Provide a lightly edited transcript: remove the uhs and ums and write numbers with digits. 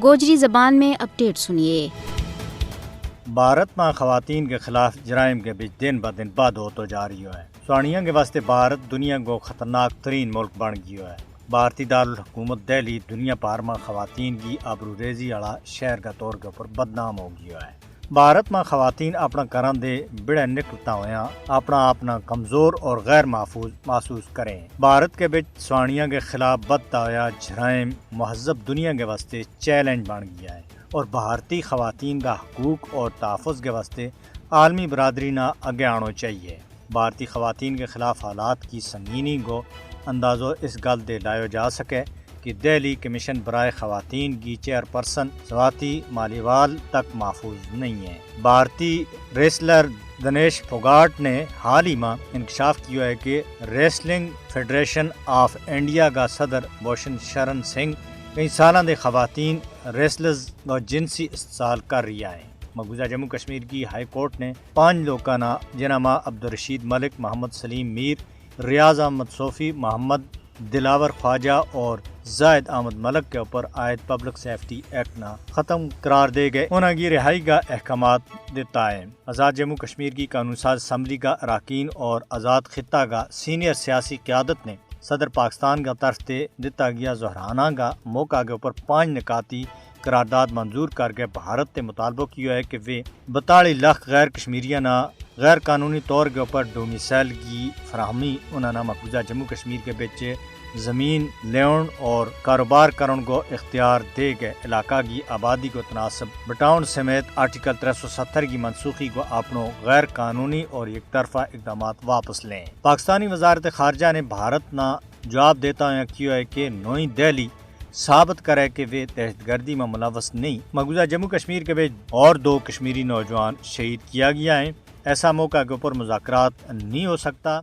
گوجری زبان میں اپڈیٹ سنیے۔ بھارت میں خواتین کے خلاف جرائم کے بیچ دن بہ دن بد ہوتا جا رہی ہے۔ سوانیہ کے واسطے بھارت دنیا کو خطرناک ترین ملک بن گیا ہے۔ بھارتی دارالحکومت دہلی دنیا بھر میں خواتین کی آبروریزی والا شہر کا طور کے اوپر بدنام ہو گیا ہے۔ بھارت میں خواتین اپنا کرن دے بڑے نکلتا ہوا اپنا کمزور اور غیر محفوظ محسوس کریں۔ بھارت کے بچ سوانیہ کے خلاف بدتا ہوا جرائم مہذب دنیا کے واسطے چیلنج بن گیا ہے اور بھارتی خواتین کا حقوق اور تحفظ کے واسطے عالمی برادری نہ آگے آنا چاہیے۔ بھارتی خواتین کے خلاف حالات کی سنگینی کو اندازہ اس گل دے لایا جا سکے کہ دہلی کمیشن برائے خواتین کی چیئرپرسن سواتی مالیوال تک محفوظ نہیں ہے۔ بھارتی ریسلر دنیش پھوگاٹ نے حال ہی میں انکشاف کیا ہے کہ ریسلنگ فیڈریشن آف انڈیا کا صدر بھوشن شرن سنگھ کئی سالوں دے خواتین ریسلرز کا جنسی استحصال کر رہا ہے۔ مقبوضہ جموں کشمیر کی ہائی کورٹ نے 5 لوگوں نے جنہاں میں عبدالرشید ملک، محمد سلیم میر، ریاض احمد صوفی، محمد دلاور خواجہ اور زاہد احمد ملک کے اوپر عائد پبلک سیفٹی ایکٹ نہ ختم قرار دے گئے انہوں کی رہائی کا احکامات دیتا ہے۔ آزاد جموں کشمیر کی قانون ساز اسمبلی کا اراکین اور آزاد خطہ کا سینئر سیاسی قیادت نے صدر پاکستان کا طرف سے دیتا گیا ظہرانہ کا موقع کے اوپر 5 نکاتی قرارداد منظور کر کے بھارت سے مطالبہ کیا ہے کہ وہ 42 لاکھ غیر کشمیریوں نہ غیر قانونی طور کے اوپر ڈومیسائل کی فراہمی انہوں نے مقبوضہ جموں کشمیر کے بچے زمین لیون اور کاروبار کرن کو اختیار دے گئے علاقہ کی آبادی کو تناسب بٹاؤن سمیت آرٹیکل 370 کی منسوخی کو اپنوں غیر قانونی اور یک طرفہ اقدامات واپس لیں۔ پاکستانی وزارت خارجہ نے بھارت نہ جواب دیتا ہے کیا ہے کہ نئی دہلی ثابت کرے کہ وہ دہشت گردی میں ملوث نہیں۔ مقبوضہ جموں کشمیر کے بیچ اور 2 کشمیری نوجوان شہید کیا گیا ہیں۔ ایسا موقع کے اوپر مذاکرات نہیں ہو سکتا۔